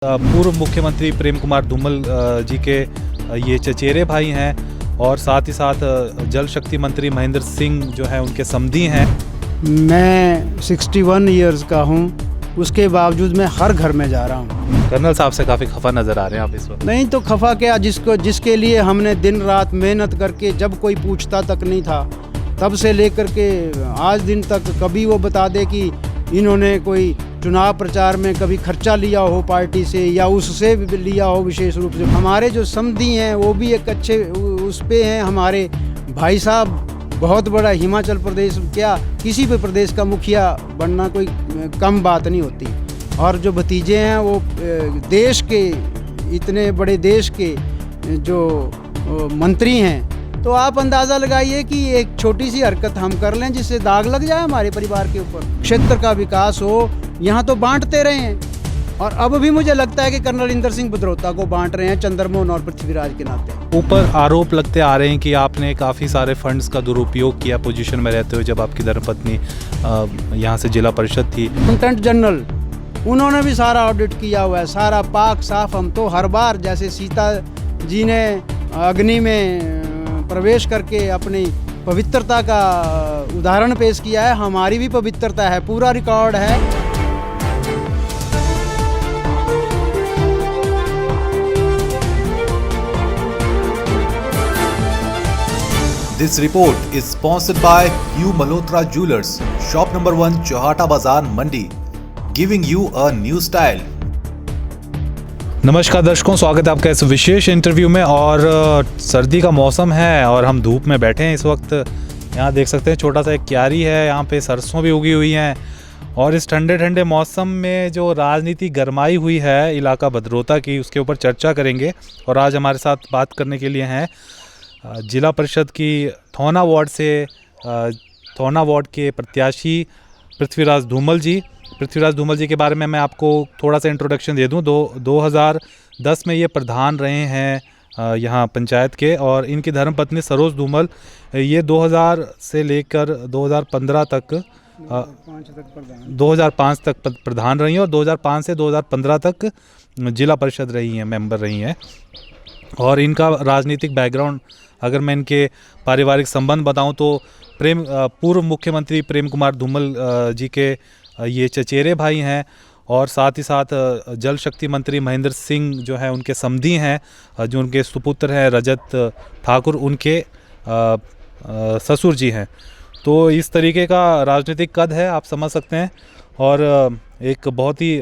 पूर्व मुख्यमंत्री प्रेम कुमार धूमल जी के ये चचेरे भाई हैं और साथ ही साथ जल शक्ति मंत्री महेंद्र सिंह जो हैं उनके समधी हैं। मैं 61 इयर्स का हूँ, उसके बावजूद मैं हर घर में जा रहा हूँ। कर्नल साहब से काफ़ी खफा नज़र आ रहे हैं आप इस वक्त। नहीं तो खफा क्या, जिसके लिए हमने दिन रात मेहनत करके, जब कोई पूछता तक नहीं था तब से लेकर के आज दिन तक, कभी वो बता दे कि इन्होंने कोई चुनाव प्रचार में कभी खर्चा लिया हो पार्टी से या उससे भी लिया हो। विशेष रूप से हमारे जो समधी हैं वो भी एक अच्छे उस पे हैं। हमारे भाई साहब बहुत बड़ा, हिमाचल प्रदेश क्या किसी भी प्रदेश का मुखिया बनना कोई कम बात नहीं होती। और जो भतीजे हैं वो देश के, इतने बड़े देश के जो मंत्री हैं, तो आप अंदाज़ा लगाइए कि एक छोटी सी हरकत हम कर लें जिससे दाग लग जाए हमारे परिवार के ऊपर। क्षेत्र का विकास हो, यहाँ तो बांटते रहे हैं और अब भी मुझे लगता है कि कर्नल इंदर सिंह बदरौता को बांट रहे हैं चंद्रमोहन और पृथ्वीराज के नाते। ऊपर आरोप लगते आ रहे हैं कि आपने काफ़ी सारे फंड्स का दुरुपयोग किया पोजीशन में रहते हुए, जब आपकी धर्मपत्नी यहाँ से जिला परिषद थी। अकाउंटेंट जनरल उन्होंने भी सारा ऑडिट किया हुआ है, सारा पाक साफ। हम तो हर बार, जैसे सीता जी ने अग्नि में प्रवेश करके अपनी पवित्रता का उदाहरण पेश किया है, हमारी भी पवित्रता है, पूरा रिकॉर्ड है। This report is sponsored by New Malhotra Jewelers, shop number 1, Chauhata Bazaar, Mandi, giving you a new style. नमस्कार दर्शकों, स्वागत है आपका इस विशेष इंटरव्यू में। और सर्दी का मौसम है और हम धूप में बैठे हैं इस वक्त। यहाँ देख सकते हैं छोटा सा एक क्यारी है, यहाँ पे सरसों भी उगी हुई हैं। और इस ठंडे ठंडे मौसम में जो राजनीति गरमाई हुई है इलाका भदरौता की, उसके ऊपर चर्चा करेंगे। और आज हमारे साथ बात करने के लिए हैं जिला परिषद की थौना वार्ड से, थौना वार्ड के प्रत्याशी पृथ्वीराज धूमल जी। पृथ्वीराज धूमल जी के बारे में मैं आपको थोड़ा सा इंट्रोडक्शन दे दूं। 2010 में ये प्रधान रहे हैं यहाँ पंचायत के, और इनकी धर्मपत्नी सरोज धूमल ये 2000 से लेकर 2015 तक 2005 तक प्रधान रही हैं और 2005 से 2015 तक जिला परिषद रही हैं, मेंबर रही हैं। और इनका राजनीतिक बैकग्राउंड, अगर मैं इनके पारिवारिक संबंध बताऊं तो पूर्व मुख्यमंत्री प्रेम कुमार धूमल जी के ये चचेरे भाई हैं और साथ ही साथ जल शक्ति मंत्री महेंद्र सिंह जो हैं उनके समधी हैं, जो उनके सुपुत्र हैं रजत ठाकुर, उनके ससुर जी हैं। तो इस तरीके का राजनीतिक कद है, आप समझ सकते हैं। और एक बहुत ही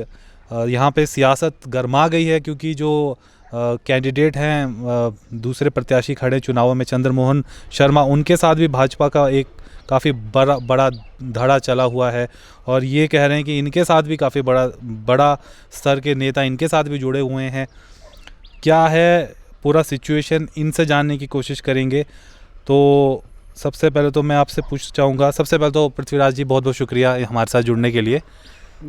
यहाँ पे सियासत गरमा गई है, क्योंकि जो कैंडिडेट हैं दूसरे प्रत्याशी खड़े चुनावों में चंद्रमोहन शर्मा, उनके साथ भी भाजपा का एक काफ़ी बड़ा धड़ा चला हुआ है। और ये कह रहे हैं कि इनके साथ भी काफ़ी बड़ा स्तर के नेता इनके साथ भी जुड़े हुए हैं। क्या है पूरा सिचुएशन, इनसे जानने की कोशिश करेंगे। तो सबसे पहले तो मैं आपसे पूछ चाहूँगा, सबसे पहले तो पृथ्वीराज जी बहुत बहुत शुक्रिया हमारे साथ जुड़ने के लिए।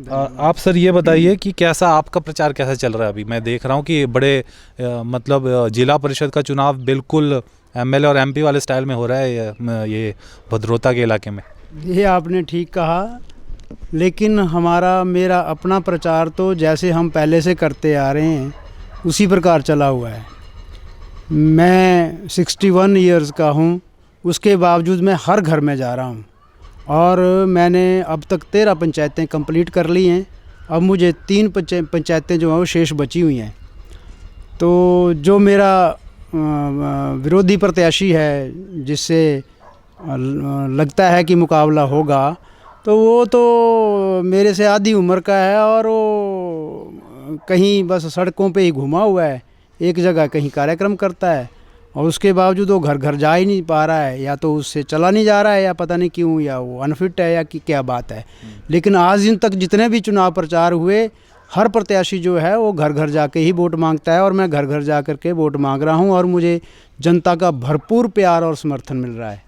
आप सर ये बताइए कि कैसा आपका प्रचार कैसा चल रहा है अभी? मैं देख रहा हूँ कि बड़े मतलब जिला परिषद का चुनाव बिल्कुल एमएलए और एमपी वाले स्टाइल में हो रहा है ये भदरौता के इलाके में। ये आपने ठीक कहा, लेकिन मेरा अपना प्रचार तो जैसे हम पहले से करते आ रहे हैं उसी प्रकार चला हुआ है। मैं 61 इयर्स का हूँ, उसके बावजूद मैं हर घर में जा रहा हूँ और मैंने अब तक 13 पंचायतें कंप्लीट कर ली हैं। अब मुझे 3 पंचायतें जो हैं वो शेष बची हुई हैं। तो जो मेरा विरोधी प्रत्याशी है जिससे लगता है कि मुकाबला होगा, तो वो तो मेरे से आधी उम्र का है और वो कहीं बस सड़कों पे ही घुमा हुआ है, एक जगह कहीं कार्यक्रम करता है और उसके बावजूद वो घर घर जा ही नहीं पा रहा है। या तो उससे चला नहीं जा रहा है या पता नहीं क्यों, या वो अनफिट है या कि क्या बात है। लेकिन आज दिन तक जितने भी चुनाव प्रचार हुए, हर प्रत्याशी जो है वो घर घर जाके ही वोट मांगता है और मैं घर घर जा कर के वोट मांग रहा हूं और मुझे जनता का भरपूर प्यार और समर्थन मिल रहा है।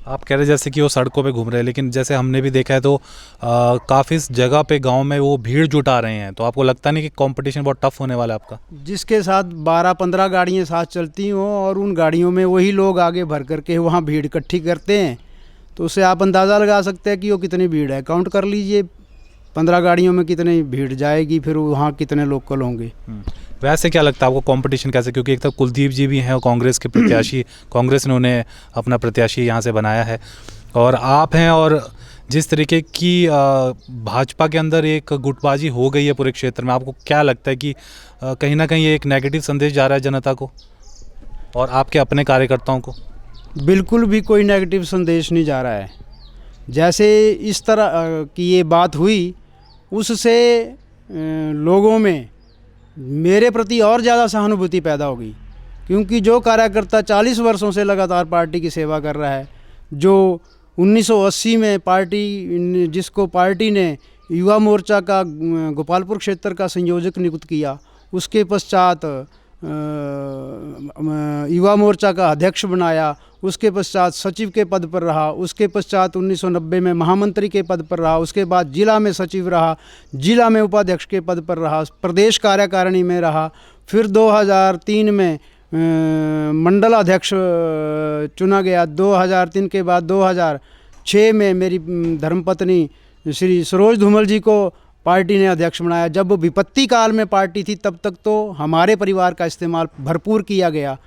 आप कह रहे जैसे कि वो सड़कों पे घूम रहे हैं, लेकिन जैसे हमने भी देखा है तो काफ़ी जगह पे गांव में वो भीड़ जुटा रहे हैं। तो आपको लगता नहीं कि कंपटीशन बहुत टफ होने वाला है आपका? जिसके साथ 12-15 गाड़ियाँ साथ चलती हों और उन गाड़ियों में वही लोग आगे भर करके वहाँ भीड़ इकट्ठी करते हैं, तो उससे आप अंदाज़ा लगा सकते हैं कि वो कितनी भीड़ है। काउंट कर लीजिए, 15 गाड़ियों में कितनी भीड़ जाएगी, फिर वहाँ कितने लोकल होंगे। वैसे क्या लगता है आपको कंपटीशन कैसे, क्योंकि एक तो कुलदीप जी भी हैं और कांग्रेस के प्रत्याशी, कांग्रेस ने उन्हें अपना प्रत्याशी यहाँ से बनाया है, और आप हैं, और जिस तरीके की भाजपा के अंदर एक गुटबाजी हो गई है पूरे क्षेत्र में, आपको क्या लगता है कि कहीं ना कहीं ये एक नेगेटिव संदेश जा रहा है जनता को और आपके अपने कार्यकर्ताओं को? बिल्कुल भी कोई नेगेटिव संदेश नहीं जा रहा है। जैसे इस तरह की ये बात हुई, उससे लोगों में मेरे प्रति और ज़्यादा सहानुभूति पैदा होगी, क्योंकि जो कार्यकर्ता 40 वर्षों से लगातार पार्टी की सेवा कर रहा है, जो 1980 में जिसको पार्टी ने युवा मोर्चा का गोपालपुर क्षेत्र का संयोजक नियुक्त किया, उसके पश्चात युवा मोर्चा का अध्यक्ष बनाया, उसके पश्चात सचिव के पद पर रहा, उसके पश्चात 1990 में महामंत्री के पद पर रहा, उसके बाद जिला में सचिव रहा, जिला में उपाध्यक्ष के पद पर रहा, प्रदेश कार्यकारिणी में रहा, फिर 2003 में मंडल अध्यक्ष चुना गया। 2003 के बाद 2006 में मेरी धर्मपत्नी श्री सरोज धूमल जी को पार्टी ने अध्यक्ष बनाया। जब विपत्ति काल में पार्टी थी तब तक तो हमारे परिवार का इस्तेमाल भरपूर किया गया।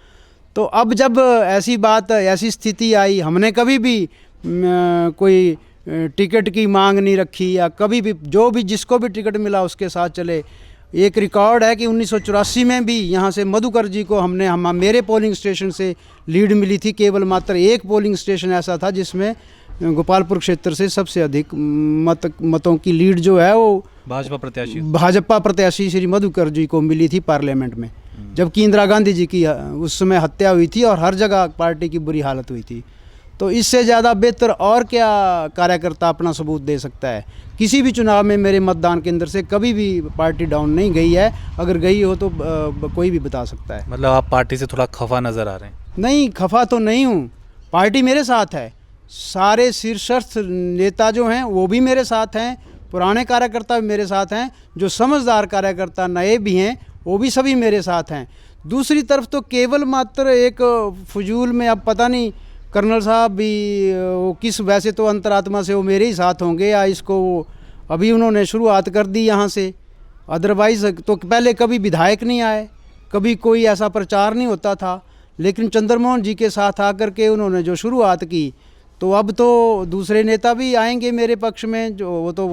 तो अब जब ऐसी स्थिति आई, हमने कभी भी कोई टिकट की मांग नहीं रखी, या कभी भी जिसको भी टिकट मिला उसके साथ चले। एक रिकॉर्ड है कि 1984 में भी यहाँ से मधुकर जी को मेरे पोलिंग स्टेशन से लीड मिली थी। केवल मात्र एक पोलिंग स्टेशन ऐसा था जिसमें गोपालपुर क्षेत्र से सबसे अधिक मतों की लीड जो है वो भाजपा प्रत्याशी श्री मधुकर जी को मिली थी पार्लियामेंट में, जबकि इंदिरा गांधी जी की उस समय हत्या हुई थी और हर जगह पार्टी की बुरी हालत हुई थी। तो इससे ज़्यादा बेहतर और क्या कार्यकर्ता अपना सबूत दे सकता है? किसी भी चुनाव में मेरे मतदान केंद्र से कभी भी पार्टी डाउन नहीं गई है। अगर गई हो तो कोई भी बता सकता है। मतलब आप पार्टी से थोड़ा खफा नज़र आ रहे हैं? नहीं, खफा तो नहीं हूँ, पार्टी मेरे साथ है। सारे शीर्षस्थ नेता जो हैं वो भी मेरे साथ हैं, पुराने कार्यकर्ता भी मेरे साथ हैं, जो समझदार कार्यकर्ता नए भी हैं वो भी सभी मेरे साथ हैं। दूसरी तरफ तो केवल मात्र एक फजूल में, अब पता नहीं कर्नल साहब भी वो किस, वैसे तो अंतरात्मा से वो मेरे ही साथ होंगे, या इसको अभी उन्होंने शुरुआत कर दी यहाँ से। अदरवाइज़ तो पहले कभी विधायक नहीं आए, कभी कोई ऐसा प्रचार नहीं होता था, लेकिन चंद्रमोहन जी के साथ आकर के उन्होंने जो शुरुआत की, तो अब तो दूसरे नेता भी आएंगे मेरे पक्ष में। जो वो तो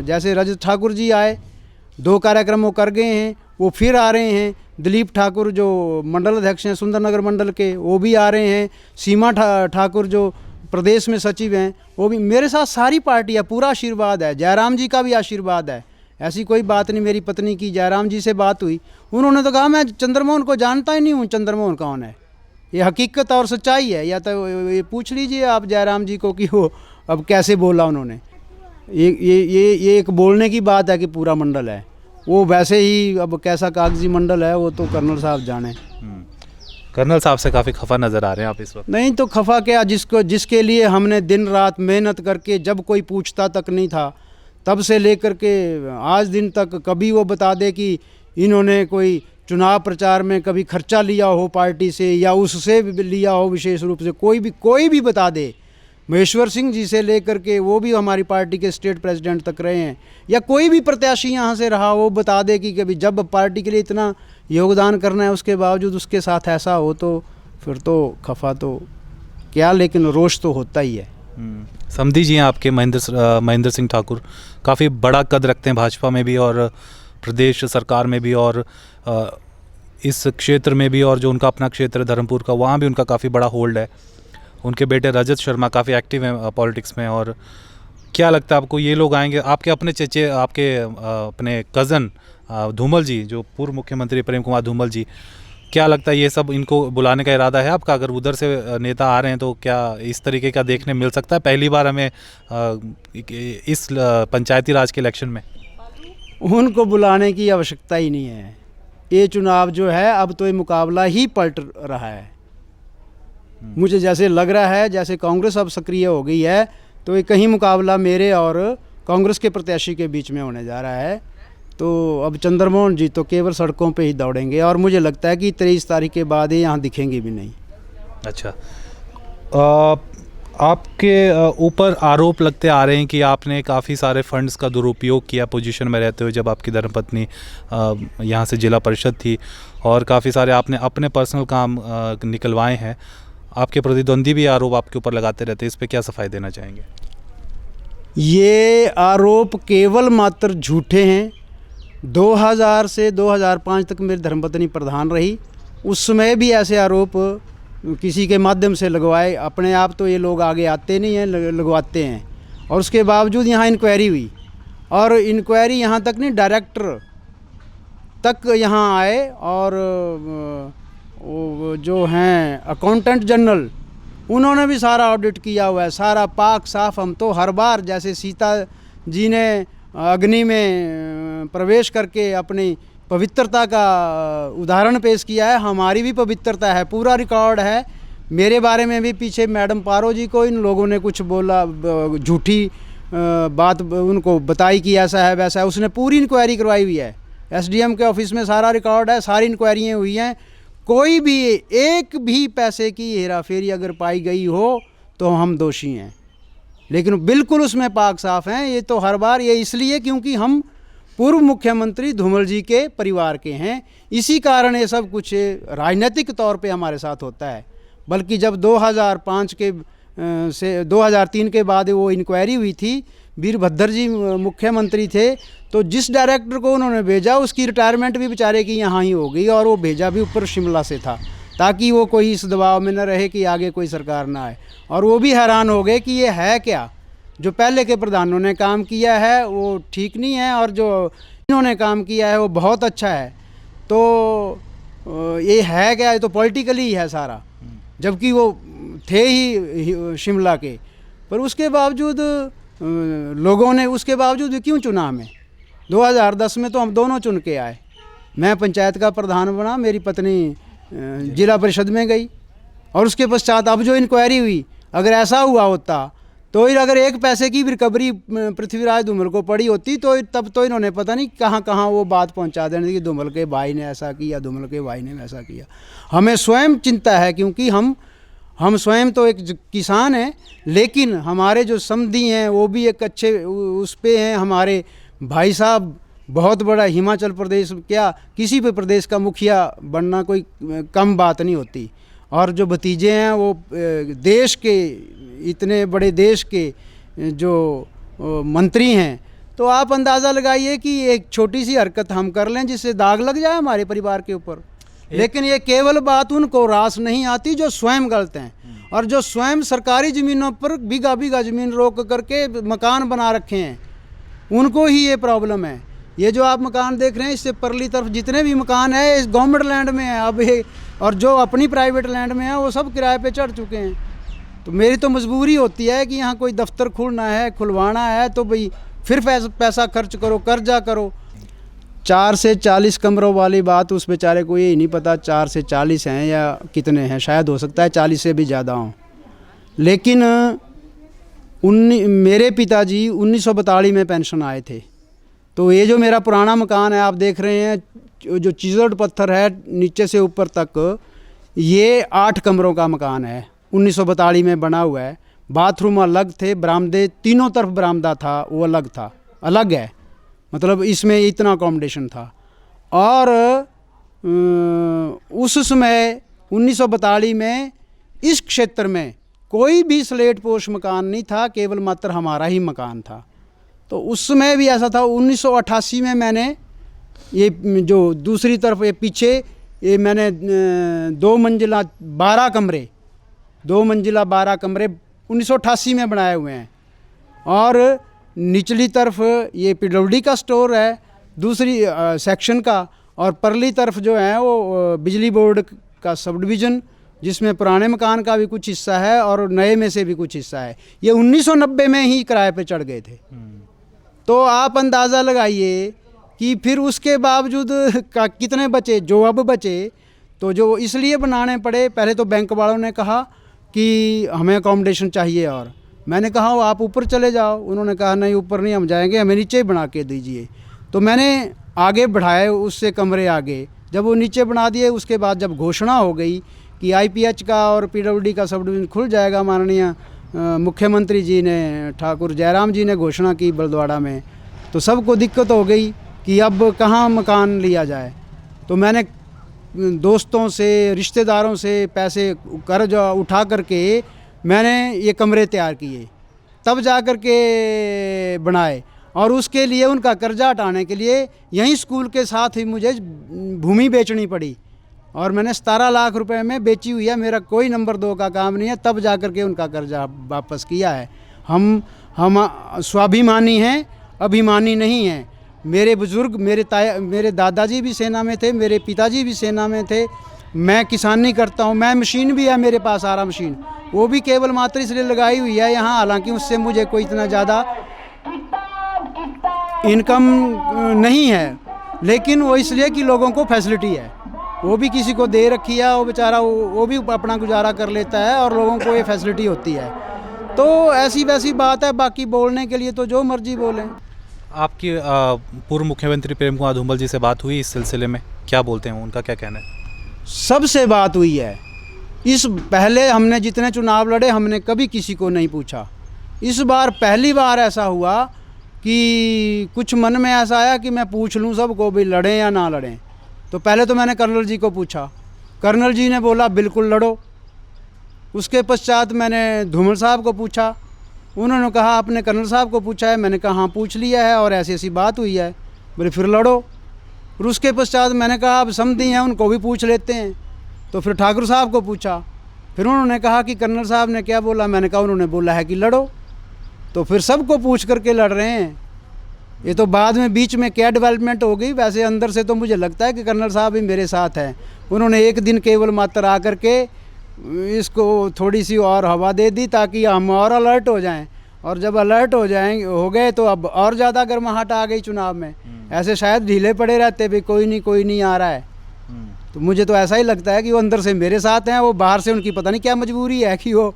जैसे रजत ठाकुर जी आए, 2 कार्यक्रम वो कर गए हैं, वो फिर आ रहे हैं। दिलीप ठाकुर जो मंडल अध्यक्ष हैं सुंदरनगर मंडल के, वो भी आ रहे हैं। सीमा ठाकुर जो प्रदेश में सचिव हैं, वो भी मेरे साथ। सारी पार्टी है, पूरा आशीर्वाद है। जयराम जी का भी आशीर्वाद है, ऐसी कोई बात नहीं। मेरी पत्नी की जयराम जी से बात हुई, उन्होंने तो कहा मैं चंद्रमोहन को जानता ही नहीं हूँ, चंद्रमोहन कौन है। ये हकीकत और सच्चाई है। या तो ये पूछ लीजिए आप जयराम जी को कि वो अब कैसे बोला उन्होंने। ये एक बोलने की बात है कि पूरा मंडल है, वो वैसे ही अब कैसा कागजी मंडल है वो तो कर्नल साहब जाने। कर्नल साहब से काफ़ी खफा नज़र आ रहे हैं आप इस वक्त? नहीं तो खफा क्या, जिसके लिए हमने दिन रात मेहनत करके, जब कोई पूछता तक नहीं था तब से लेकर के आज दिन तक, कभी वो बता दे कि इन्होंने कोई चुनाव प्रचार में कभी खर्चा लिया हो पार्टी से या उससे लिया हो विशेष रूप से, कोई भी बता दे। महेश्वर सिंह जी से लेकर के, वो भी हमारी पार्टी के स्टेट प्रेसिडेंट तक रहे हैं, या कोई भी प्रत्याशी यहाँ से रहा, वो बता दे कि कभी जब पार्टी के लिए इतना योगदान करना है उसके बावजूद उसके साथ ऐसा हो, तो फिर तो खफा तो क्या, लेकिन रोष तो होता ही है। समधी जी हैं आपके, महेंद्र सिंह ठाकुर, काफ़ी बड़ा कद रखते हैं भाजपा में भी और प्रदेश सरकार में भी, और इस क्षेत्र में भी, और जो उनका अपना क्षेत्र है धर्मपुर का, वहाँ भी उनका काफ़ी बड़ा होल्ड है। उनके बेटे रजत शर्मा काफ़ी एक्टिव हैं पॉलिटिक्स में। और क्या लगता है आपको, ये लोग आएंगे? आपके अपने चचे, आपके अपने कज़न धूमल जी, जो पूर्व मुख्यमंत्री प्रेम कुमार धूमल जी, क्या लगता है ये सब इनको बुलाने का इरादा है आपका? अगर उधर से नेता आ रहे हैं तो क्या इस तरीके का देखने मिल सकता है पहली बार हमें इस पंचायती राज के इलेक्शन में? उनको बुलाने की आवश्यकता ही नहीं है। ये चुनाव जो है अब तो ये मुकाबला ही पलट रहा है। मुझे जैसे लग रहा है जैसे कांग्रेस अब सक्रिय हो गई है, तो ये कहीं मुकाबला मेरे और कांग्रेस के प्रत्याशी के बीच में होने जा रहा है। तो अब चंद्रमोहन जी तो केवल सड़कों पे ही दौड़ेंगे, और मुझे लगता है कि 23 तारीख के बाद ये यहाँ दिखेंगे भी नहीं। अच्छा, आपके ऊपर आरोप लगते आ रहे हैं कि आपने काफ़ी सारे फंड्स का दुरुपयोग किया पोजीशन में रहते हुए, जब आपकी धर्मपत्नी यहाँ से जिला परिषद थी, और काफ़ी सारे आपने अपने पर्सनल काम निकलवाए हैं। आपके प्रतिद्वंदी भी आरोप आपके ऊपर लगाते रहते हैं, इस पे क्या सफाई देना चाहेंगे? ये आरोप केवल मात्र झूठे हैं। 2000 से 2005 तक मेरी धर्मपत्नी प्रधान रही, उस समय भी ऐसे आरोप किसी के माध्यम से लगवाए। अपने आप तो ये लोग आगे आते नहीं हैं, लगवाते हैं। और उसके बावजूद यहाँ इंक्वायरी हुई, और इंक्वायरी यहाँ तक नहीं, डायरेक्टर तक यहाँ आए, और वो जो हैं अकाउंटेंट जनरल, उन्होंने भी सारा ऑडिट किया हुआ है, सारा पाक साफ। हम तो हर बार जैसे सीता जी ने अग्नि में प्रवेश करके अपनी पवित्रता का उदाहरण पेश किया है, हमारी भी पवित्रता है, पूरा रिकॉर्ड है। मेरे बारे में भी पीछे मैडम पारो जी को इन लोगों ने कुछ बोला, झूठी बात उनको बताई कि ऐसा है वैसा है। उसने पूरी इंक्वायरी करवाई हुई है, एसडीएम के ऑफिस में सारा रिकॉर्ड है, सारी इंक्वायरियाँ हुई हैं। कोई भी एक भी पैसे की हेराफेरी अगर पाई गई हो तो हम दोषी हैं, लेकिन बिल्कुल उसमें पाक साफ हैं। ये तो हर बार, ये इसलिए क्योंकि हम पूर्व मुख्यमंत्री धूमल जी के परिवार के हैं, इसी कारण ये सब कुछ राजनीतिक तौर पे हमारे साथ होता है। बल्कि जब 2005 के से 2003 के बाद वो इंक्वायरी हुई थी, वीरभद्र जी मुख्यमंत्री थे, तो जिस डायरेक्टर को उन्होंने भेजा उसकी रिटायरमेंट भी बेचारे की यहाँ ही हो गई, और वो भेजा भी ऊपर शिमला से था, ताकि वो कोई इस दबाव में न रहे कि आगे कोई सरकार ना आए। और वो भी हैरान हो गए कि ये है क्या, जो पहले के प्रधानों ने काम किया है वो ठीक नहीं है, और जो इन्होंने काम किया है वो बहुत अच्छा है। तो ये है क्या, ये तो पॉलिटिकली ही है सारा, जबकि वो थे ही शिमला के। पर उसके बावजूद लोगों ने उसके बावजूद क्यों चुना हमें? 2010 में तो हम दोनों चुन के आए, मैं पंचायत का प्रधान बना, मेरी पत्नी जिला परिषद में गई, और उसके पश्चात अब जो इंक्वायरी हुई, अगर ऐसा हुआ होता तो अगर एक पैसे की भी रिकवरी पृथ्वीराज धूमल को पड़ी होती तो तब तो इन्होंने पता नहीं कहाँ कहाँ वो बात पहुँचा देनी कि धूमल के भाई ने ऐसा किया, धूमल के भाई ने वैसा किया। हमें स्वयं चिंता है, क्योंकि हम स्वयं तो एक किसान हैं, लेकिन हमारे जो समधी हैं वो भी एक अच्छे उस पे हैं। हमारे भाई साहब बहुत बड़ा, हिमाचल प्रदेश क्या किसी भी प्रदेश का मुखिया बनना कोई कम बात नहीं होती। और जो भतीजे हैं वो देश के, इतने बड़े देश के जो मंत्री हैं, तो आप अंदाज़ा लगाइए कि एक छोटी सी हरकत हम कर लें जिससे दाग लग जाए हमारे परिवार के ऊपर। लेकिन ये केवल बात उनको रास नहीं आती जो स्वयं गलत हैं, और जो स्वयं सरकारी ज़मीनों पर बीघा बीघा ज़मीन रोक करके मकान बना रखे हैं, उनको ही ये प्रॉब्लम है। ये जो आप मकान देख रहे हैं, इससे परली तरफ जितने भी मकान है इस गवर्नमेंट लैंड में है अब ये, और जो अपनी प्राइवेट लैंड में है वो सब किराए पे चढ़ चुके हैं। तो मेरी तो मजबूरी होती है कि यहाँ कोई दफ्तर खुलना है, खुलवाना है, तो भाई फिर पैसा खर्च करो, कर्जा करो। 4 से 40 कमरों वाली बात उस बेचारे को ये नहीं पता 4 से 40 हैं या कितने हैं, शायद हो सकता है 40 से भी ज़्यादा हों। लेकिन मेरे पिताजी 1942 में पेंशन आए थे, तो ये जो मेरा पुराना मकान है आप देख रहे हैं, जो चिजल्ड पत्थर है नीचे से ऊपर तक, ये 8 कमरों का मकान है, 1942 में बना हुआ है। बाथरूम अलग थे, बरामदे तीनों तरफ बरामदा था वो अलग था, अलग है, मतलब इसमें इतना अकोमोडेशन था। और उस समय 1942 में इस क्षेत्र में कोई भी स्लेट पोश मकान नहीं था, केवल मात्र हमारा ही मकान था। तो उस समय भी ऐसा था। 1988 में मैंने ये जो दूसरी तरफ ये पीछे ये मैंने 2 मंजिला 12 कमरे 1988 में बनाए हुए हैं। और निचली तरफ ये पीडब्ल्यूडी का स्टोर है दूसरी सेक्शन का, और परली तरफ जो है वो बिजली बोर्ड का सब डिवीज़न, जिसमें पुराने मकान का भी कुछ हिस्सा है और नए में से भी कुछ हिस्सा है। ये 1990 में ही किराए पे चढ़ गए थे। तो आप अंदाज़ा लगाइए कि फिर उसके बावजूद कितने बचे, जो अब बचे तो जो इसलिए बनाने पड़े। पहले तो बैंक वालों ने कहा कि हमें अकोमोडेशन चाहिए, और मैंने कहा आप ऊपर चले जाओ। उन्होंने कहा नहीं ऊपर नहीं हम जाएंगे, हमें नीचे ही बना के दीजिए। तो मैंने आगे बढ़ाए उससे कमरे आगे, जब वो नीचे बना दिए उसके बाद जब घोषणा हो गई कि आईपीएच का और पीडब्ल्यूडी का सब डिवीज़न खुल जाएगा माननीय मुख्यमंत्री जी ने, ठाकुर जयराम जी ने घोषणा की बलद्वाड़ा में, तो सबको दिक्कत हो गई कि अब कहाँ मकान लिया जाए। तो मैंने दोस्तों से, रिश्तेदारों से पैसे कर्ज उठा करके मैंने ये कमरे तैयार किए, तब जा कर के बनाए। और उसके लिए उनका कर्जा हटाने के लिए यहीं स्कूल के साथ ही मुझे भूमि बेचनी पड़ी, और मैंने 17 लाख रुपए में बेची हुई है। मेरा कोई नंबर 2 का काम नहीं है, तब जा कर के उनका कर्जा वापस किया है। हम स्वाभिमानी हैं, अभिमानी नहीं हैं। मेरे बुज़ुर्ग, मेरे दादाजी भी सेना में थे, मेरे पिताजी भी सेना में थे। मैं किसानी करता हूँ, मैं मशीन भी है मेरे पास, आरा मशीन, वो भी केवल मात्र इसलिए लगाई हुई है यहाँ, हालांकि उससे मुझे कोई इतना ज़्यादा इनकम नहीं है, लेकिन वो इसलिए कि लोगों को फैसिलिटी है। वो भी किसी को दे रखी है, वो बेचारा वो भी अपना गुजारा कर लेता है और लोगों को ये फैसिलिटी होती है। तो ऐसी वैसी बात है, बाकी बोलने के लिए तो जो मर्जी बोलें। आपकी पूर्व मुख्यमंत्री प्रेम कुमार धूमल जी से बात हुई इस सिलसिले में, क्या बोलते हैं, उनका क्या कहना है? सबसे बात हुई है। इस पहले हमने जितने चुनाव लड़े, हमने कभी किसी को नहीं पूछा। इस बार पहली बार ऐसा हुआ कि कुछ मन में ऐसा आया कि मैं पूछ लूँ सबको भी लड़ें या ना लड़ें। तो पहले तो मैंने कर्नल जी को पूछा, कर्नल जी ने बोला बिल्कुल लड़ो। उसके पश्चात मैंने धूमल साहब को पूछा, उन्होंने कहा आपने कर्नल साहब को पूछा है? मैंने कहा हाँ पूछ लिया है और ऐसी ऐसी बात हुई है। बोले फिर लड़ो। फिर उसके पश्चात मैंने कहा अब समधी हैं उनको भी पूछ लेते हैं। तो फिर ठाकुर साहब को पूछा, फिर उन्होंने कहा कि कर्नल साहब ने क्या बोला? मैंने कहा उन्होंने बोला है कि लड़ो। तो फिर सबको पूछ करके लड़ रहे हैं। ये तो बाद में बीच में क्या डेवलपमेंट हो गई, वैसे अंदर से तो मुझे लगता है कि कर्नल साहब भी मेरे साथ हैं। उन्होंने एक दिन केवल मात्र आकर के इसको थोड़ी सी और हवा दे दी ताकि हम और अलर्ट हो जाएं, और जब अलर्ट हो गए तो अब और ज़्यादा गर्माहट आ गई चुनाव में। ऐसे शायद ढीले पड़े रहते भी कोई नहीं आ रहा है। तो मुझे तो ऐसा ही लगता है कि वो अंदर से मेरे साथ हैं, वो बाहर से उनकी पता नहीं क्या मजबूरी है कि वो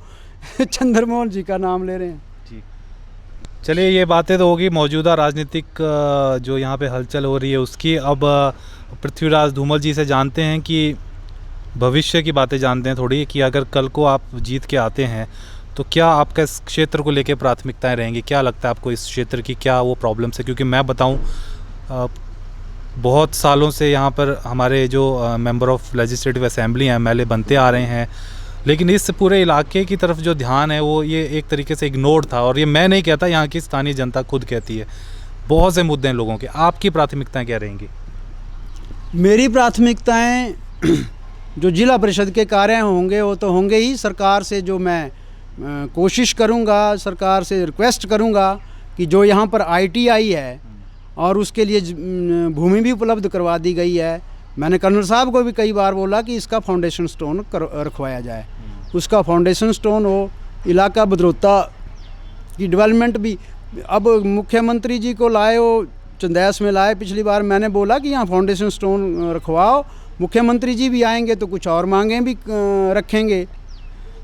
चंद्रमोहन जी का नाम ले रहे हैं। चलिए, ये बातें तो होगी मौजूदा राजनीतिक जो यहाँ पे हलचल हो रही है उसकी। अब पृथ्वीराज धूमल जी से जानते हैं कि भविष्य की बातें जानते हैं थोड़ी, कि अगर कल को आप जीत के आते हैं तो क्या आपका इस क्षेत्र को लेकर प्राथमिकताएं रहेंगी? क्या लगता है आपको इस क्षेत्र की क्या वो प्रॉब्लम्स है? क्योंकि मैं बताऊँ बहुत सालों से यहाँ पर हमारे जो मेंबर ऑफ लेजिस्लेटिव असेंबली हैं, MLA बनते आ रहे हैं, लेकिन इस पूरे इलाके की तरफ जो ध्यान है वो ये एक तरीके से इग्नोर था। और ये मैं नहीं कहता, यहाँ की स्थानीय जनता खुद कहती है। बहुत से मुद्दे हैं लोगों के। आपकी प्राथमिकताएं क्या रहेंगी? मेरी प्राथमिकताएं जो जिला परिषद के कार्य होंगे वो तो होंगे ही। सरकार से जो मैं कोशिश करूंगा, सरकार से रिक्वेस्ट करूंगा कि जो यहाँ पर ITI है और उसके लिए भूमि भी उपलब्ध करवा दी गई है। मैंने कर्नल साहब को भी कई बार बोला कि इसका फाउंडेशन स्टोन रखवाया जाए, उसका फाउंडेशन स्टोन हो। इलाका बदरौता की डेवलपमेंट भी, अब मुख्यमंत्री जी को लाए, वो चंदेस में लाए पिछली बार, मैंने बोला कि यहाँ फाउंडेशन स्टोन रखवाओ। मुख्यमंत्री जी भी आएंगे तो कुछ और मांगें भी रखेंगे।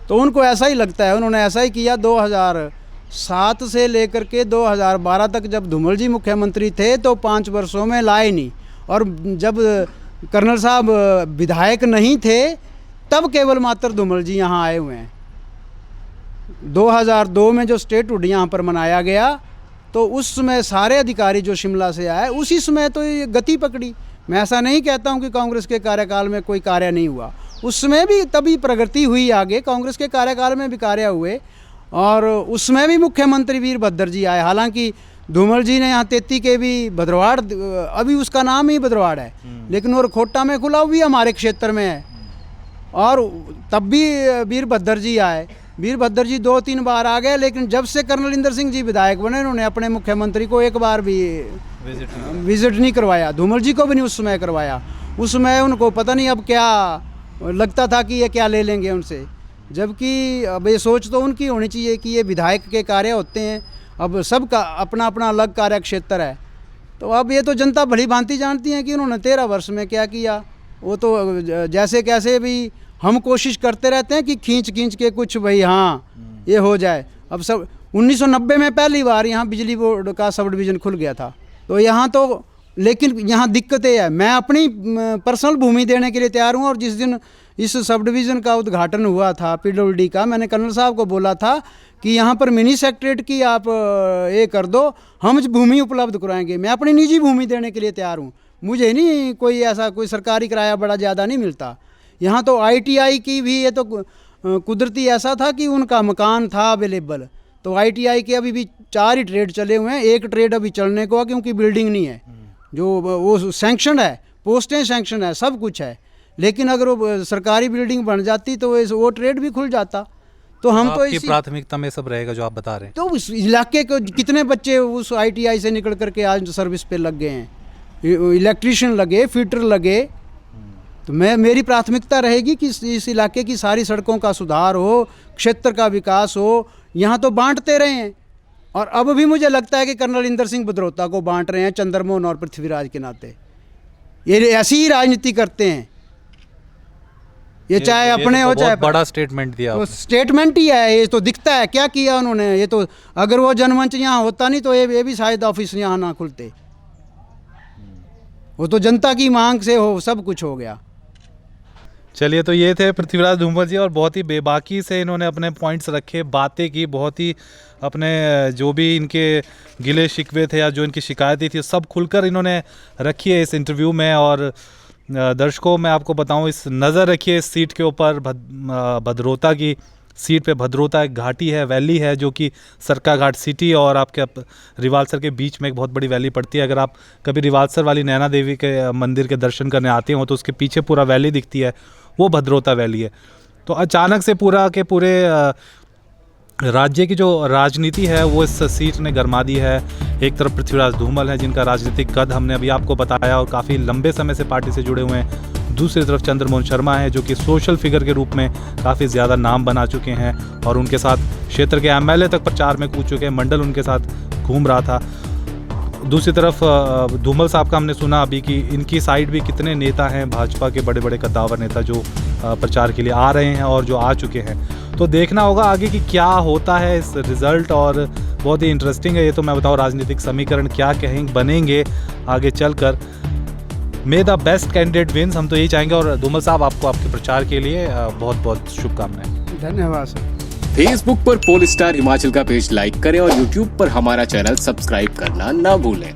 तो उनको ऐसा ही लगता है, उन्होंने ऐसा ही किया। 2007 से लेकर के 2012 तक जब धूमल जी मुख्यमंत्री थे तो 5 वर्षों में लाए नहीं, और जब कर्नल साहब विधायक नहीं थे तब केवल मात्र धूमल जी यहाँ आए हुए हैं। 2002 में जो स्टेटहुड यहाँ पर मनाया गया तो उस समय सारे अधिकारी जो शिमला से आए, उसी समय तो ये गति पकड़ी। मैं ऐसा नहीं कहता हूँ कि कांग्रेस के कार्यकाल में कोई कार्य नहीं हुआ, उसमें भी तभी प्रगति हुई आगे। कांग्रेस के कार्यकाल में भी कार्य हुए, और उसमें भी मुख्यमंत्री वीरभद्र जी आए। हालांकि धूमल जी ने यहाँ 33 के भी भद्रवाड़, अभी उसका नाम ही भद्रवाड़ है, लेकिन और खोटा में खुला भी हमारे क्षेत्र में है। और तब भी वीरभद्र जी आए, वीरभद्र जी 2-3 बार आ गए, लेकिन जब से कर्नल इंदर सिंह जी विधायक बने उन्होंने अपने मुख्यमंत्री को एक बार भी विजिट नहीं करवाया। धूमल जी को भी नहीं उस समय करवाया। उस समय उनको पता नहीं अब क्या लगता था कि ये क्या ले लेंगे उनसे, जबकि अब ये सोच तो उनकी होनी चाहिए कि ये विधायक के कार्य होते हैं। अब सबका अपना अपना अलग कार्य क्षेत्र है। तो अब ये तो जनता भली भांति जानती है कि उन्होंने 13 वर्ष में क्या किया। वो तो जैसे कैसे भी हम कोशिश करते रहते हैं कि खींच के कुछ भाई हाँ ये हो जाए। अब सब 1990 में पहली बार यहाँ बिजली बोर्ड का सब डिवीज़न खुल गया था। तो यहाँ तो, लेकिन यहाँ दिक्कतें है। मैं अपनी पर्सनल भूमि देने के लिए तैयार हूँ, और जिस दिन इस सब डिवीज़न का उद्घाटन हुआ था PWD का, मैंने कर्नल साहब को बोला था कि यहाँ पर मिनी सेक्रेटरीट की आप ये कर दो, हम भूमि उपलब्ध कराएंगे। मैं अपनी निजी भूमि देने के लिए तैयार हूँ, मुझे नहीं कोई ऐसा कोई सरकारी किराया बड़ा ज़्यादा नहीं मिलता। यहाँ तो ITI की भी ये तो कुदरती ऐसा था कि उनका मकान था अवेलेबल, तो ITI के अभी भी 4 ही ट्रेड चले हुए हैं, एक ट्रेड अभी चलने को है क्योंकि बिल्डिंग नहीं है। जो वो सैंक्शन है, पोस्टें सैंक्शन है, सब कुछ है, लेकिन अगर वो सरकारी बिल्डिंग बन जाती तो वो ट्रेड भी खुल जाता। तो हम तो आपकी प्राथमिकता में सब रहेगा जो आप बता रहे हैं। तो उस इलाके को कितने बच्चे उस ITI से निकल करके आज सर्विस पे लग गए हैं, इलेक्ट्रीशियन लगे, फिटर लगे। तो मेरी प्राथमिकता रहेगी कि इस इलाके की सारी सड़कों का सुधार हो, क्षेत्र का विकास हो। यहाँ तो बांटते रहे हैं, और अब भी मुझे लगता है कि कर्नल इंदर सिंह भदरौता को बांट रहे हैं चंद्रमोहन और पृथ्वीराज के नाते। ये ऐसी ही राजनीति करते हैं, ये चाहे अपने हो चाहे बड़ा स्टेटमेंट दिया। तो स्टेटमेंट ही है, ये तो दिखता है क्या किया उन्होंने। ये तो अगर वो जनमंच यहाँ होता नहीं तो ये भी शायद ऑफिस यहाँ ना खुलते। वो तो जनता की मांग से हो सब कुछ हो गया। चलिए, तो ये थे पृथ्वीराज धूमल जी, और बहुत ही बेबाकी से इन्होंने अपने पॉइंट्स रखे, बातें की, बहुत ही अपने जो भी इनके गिले शिकवे थे या जो इनकी शिकायतें थी सब खुलकर इन्होंने रखी है इस इंटरव्यू में। और दर्शकों, मैं आपको बताऊं, इस नज़र रखिए इस सीट के ऊपर, भद्रोता की सीट पे। भद्रोता एक घाटी है, वैली है, जो कि सरका घाट सिटी और आपके रिवालसर के बीच में एक बहुत बड़ी वैली पड़ती है। अगर आप कभी रिवालसर वाली नैना देवी के मंदिर के दर्शन करने आते हो तो उसके पीछे पूरा वैली दिखती है, वो भद्रोता वैली है। तो अचानक से पूरा के पूरे राज्य की जो राजनीति है वो इस सीट ने गरमा दी है। एक तरफ पृथ्वीराज धूमल है जिनका राजनीतिक कद हमने अभी आपको बताया और काफ़ी लंबे समय से पार्टी से जुड़े हुए हैं। दूसरी तरफ चंद्रमोहन शर्मा है जो कि सोशल फिगर के रूप में काफ़ी ज़्यादा नाम बना चुके हैं और उनके साथ क्षेत्र के MLA तक प्रचार में कूद चुके हैं, मंडल उनके साथ घूम रहा था। दूसरी तरफ धूमल साहब का हमने सुना अभी कि इनकी साइड भी कितने नेता हैं, भाजपा के बड़े बड़े कद्दावर नेता जो प्रचार के लिए आ रहे हैं और जो आ चुके हैं। तो देखना होगा आगे कि क्या होता है इस रिज़ल्ट, और बहुत ही इंटरेस्टिंग है ये। तो मैं बताऊँ राजनीतिक समीकरण क्या कहेंगे बनेंगे आगे चलकर। मे द बेस्ट कैंडिडेट विन्स, हम तो यही चाहेंगे। और धूमल साहब, आपको आपके प्रचार के लिए बहुत बहुत शुभकामनाएं। धन्यवाद सर। फेसबुक पर पोल स्टार हिमाचल का पेज लाइक करें और यूट्यूब पर हमारा चैनल सब्सक्राइब करना ना भूलें।